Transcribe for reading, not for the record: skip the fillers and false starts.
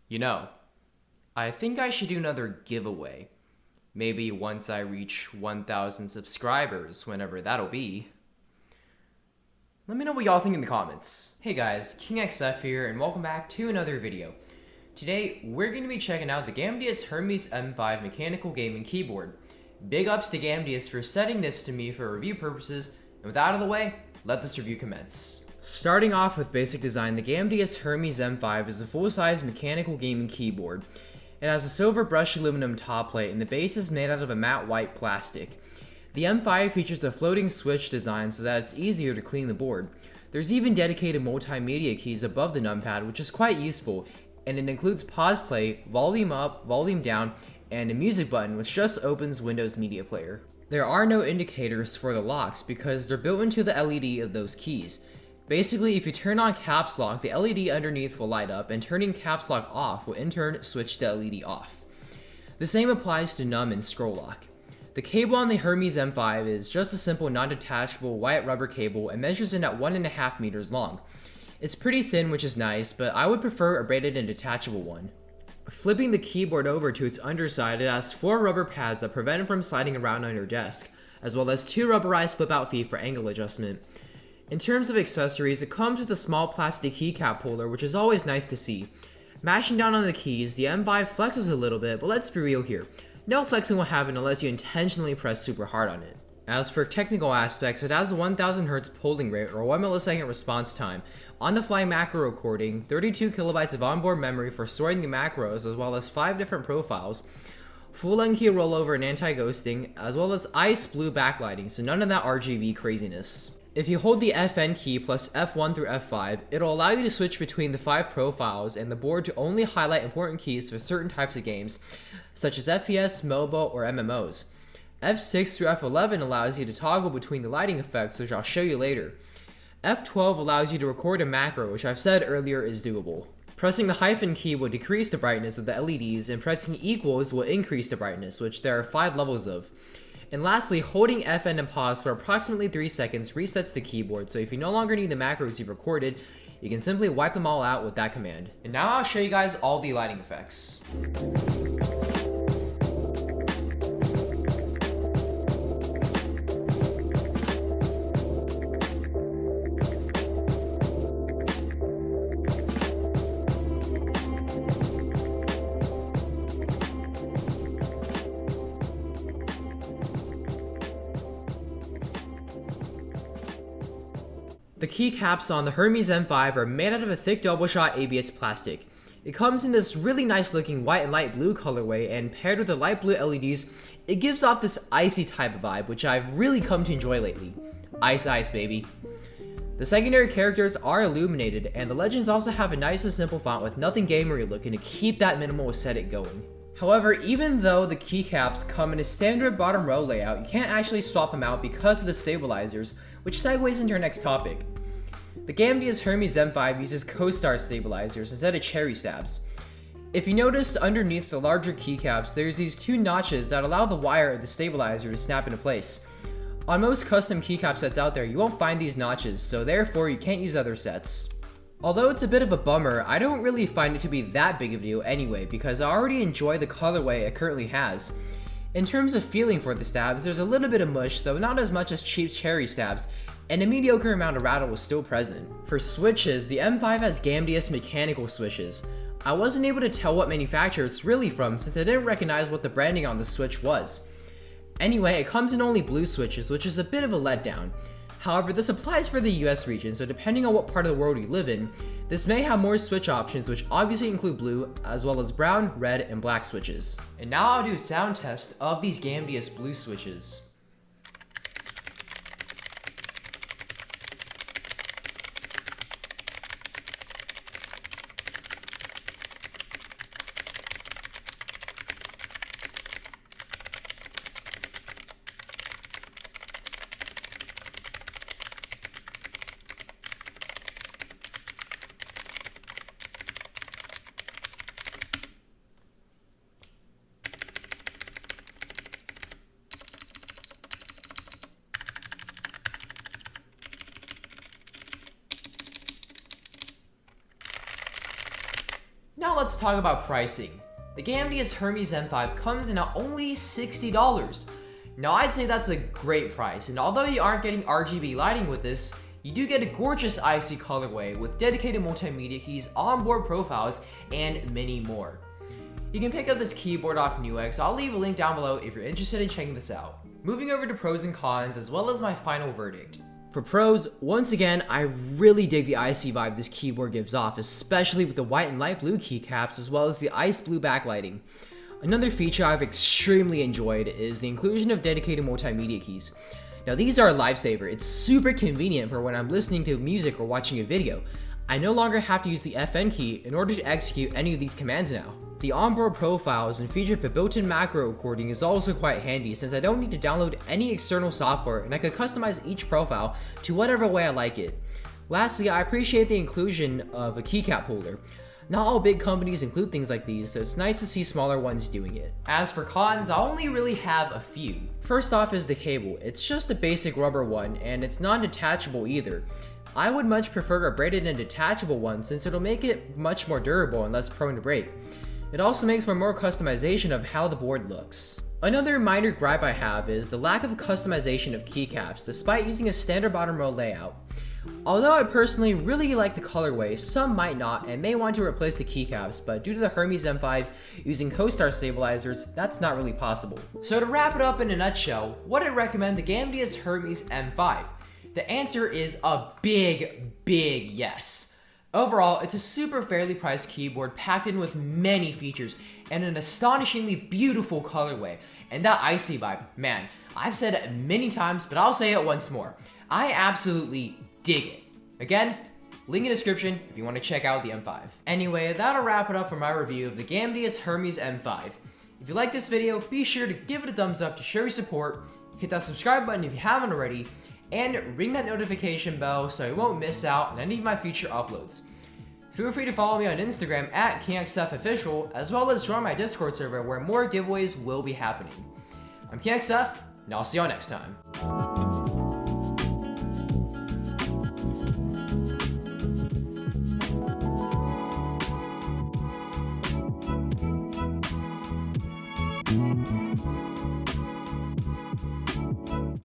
You know, I think I should do another giveaway. Maybe once I reach 1,000 subscribers, whenever that'll be. Let me know what y'all think in the comments. Hey guys, KingXF here, and welcome back to another video. Today, we're going to be checking out the Gamdias Hermes M5 mechanical gaming keyboard. Big ups to Gamdias for sending this to me for review purposes, and with that out of the way, let this review commence. Starting off with basic design, the Gamdias Hermes M5 is a full-size mechanical gaming keyboard. It has a silver brushed aluminum top plate, and the base is made out of a matte white plastic. The M5 features a floating switch design so that it's easier to clean the board. There's even dedicated multimedia keys above the numpad, which is quite useful, and it includes pause play, volume up, volume down, and a music button which just opens Windows Media Player. There are no indicators for the locks because they're built into the LED of those keys. Basically, if you turn on caps lock, the LED underneath will light up, and turning caps lock off will in turn switch the LED off. The same applies to num and scroll lock. The cable on the Hermes M5 is just a simple non-detachable white rubber cable and measures in at 1.5 meters long. It's pretty thin, which is nice, but I would prefer a braided and detachable one. Flipping the keyboard over to its underside, it has 4 rubber pads that prevent it from sliding around on your desk, as well as 2 rubberized flip-out feet for angle adjustment. In terms of accessories, it comes with a small plastic keycap holder, which is always nice to see. Mashing down on the keys, the M5 flexes a little bit, but let's be real here. No flexing will happen unless you intentionally press super hard on it. As for technical aspects, it has a 1000 Hz polling rate or 1 millisecond response time, on-the-fly macro recording, 32 kilobytes of onboard memory for storing the macros, as well as 5 different profiles, full N-key rollover and anti-ghosting, as well as ice blue backlighting, so none of that RGB craziness. If you hold the FN key plus F1 through F5, it'll allow you to switch between the 5 profiles and the board to only highlight important keys for certain types of games, such as FPS, MOBA, or MMOs. F6 through F11 allows you to toggle between the lighting effects, which I'll show you later. F12 allows you to record a macro, which I've said earlier is doable. Pressing the hyphen key will decrease the brightness of the LEDs, and pressing equals will increase the brightness, which there are 5 levels of. And lastly, holding FN and pause for approximately 3 seconds resets the keyboard, so if you no longer need the macros you've recorded, you can simply wipe them all out with that command. And now I'll show you guys all the lighting effects. The keycaps on the Hermes M5 are made out of a thick double-shot ABS plastic. It comes in this really nice looking white and light blue colorway, and paired with the light blue LEDs, it gives off this icy type of vibe, which I've really come to enjoy lately. Ice ice, baby. The secondary characters are illuminated, and the legends also have a nice and simple font with nothing gamery looking to keep that minimal aesthetic going. However, even though the keycaps come in a standard bottom row layout, you can't actually swap them out because of the stabilizers, which segues into our next topic. The Gamdias Hermes M5 uses co-star stabilizers instead of cherry stabs. If you notice underneath the larger keycaps, there's these 2 notches that allow the wire of the stabilizer to snap into place. On most custom keycap sets out there, you won't find these notches, so therefore you can't use other sets. Although it's a bit of a bummer, I don't really find it to be that big of a deal anyway, because I already enjoy the colorway it currently has. In terms of feeling for the stabs, there's a little bit of mush, though not as much as cheap cherry stabs, and a mediocre amount of rattle is still present. For switches, the M5 has Gamdias mechanical switches. I wasn't able to tell what manufacturer it's really from since I didn't recognize what the branding on the switch was. Anyway, it comes in only blue switches, which is a bit of a letdown. However, this applies for the US region, so depending on what part of the world you live in, this may have more switch options, which obviously include blue, as well as brown, red, and black switches. And now I'll do a sound test of these Gamdias blue switches. Now let's talk about pricing. The Gamdias Hermes M5 comes in at only $60. Now I'd say that's a great price, and although you aren't getting RGB lighting with this, you do get a gorgeous IC colorway with dedicated multimedia keys, onboard profiles, and many more. You can pick up this keyboard off Newegg, I'll leave a link down below if you're interested in checking this out. Moving over to pros and cons, as well as my final verdict. For pros, once again, I really dig the icy vibe this keyboard gives off, especially with the white and light blue keycaps, as well as the ice blue backlighting. Another feature I've extremely enjoyed is the inclusion of dedicated multimedia keys. Now these are a lifesaver. It's super convenient for when I'm listening to music or watching a video. I no longer have to use the FN key in order to execute any of these commands now. The onboard profiles and feature for built-in macro recording is also quite handy since I don't need to download any external software and I can customize each profile to whatever way I like it. Lastly, I appreciate the inclusion of a keycap holder. Not all big companies include things like these, so it's nice to see smaller ones doing it. As for cons, I only really have a few. First off is the cable. It's just a basic rubber one and it's non-detachable either. I would much prefer a braided and detachable one since it'll make it much more durable and less prone to break. It also makes for more customization of how the board looks. Another minor gripe I have is the lack of customization of keycaps despite using a standard bottom row layout. Although I personally really like the colorway, some might not and may want to replace the keycaps, but due to the Hermes M5 using co-star stabilizers, that's not really possible. So to wrap it up in a nutshell, would I recommend the Gamdias Hermes M5? The answer is a big yes. Overall, it's a super fairly priced keyboard packed in with many features and an astonishingly beautiful colorway. And that icy vibe, man, I've said it many times, but I'll say it once more. I absolutely dig it. Again, link in the description if you want to check out the M5. Anyway, that'll wrap it up for my review of the Gamdias Hermes M5. If you like this video, be sure to give it a thumbs up to show your support, hit that subscribe button if you haven't already, and ring that notification bell so you won't miss out on any of my future uploads. Feel free to follow me on Instagram at KingXFOfficial, as well as join my Discord server where more giveaways will be happening. I'm KingXF, and I'll see y'all next time.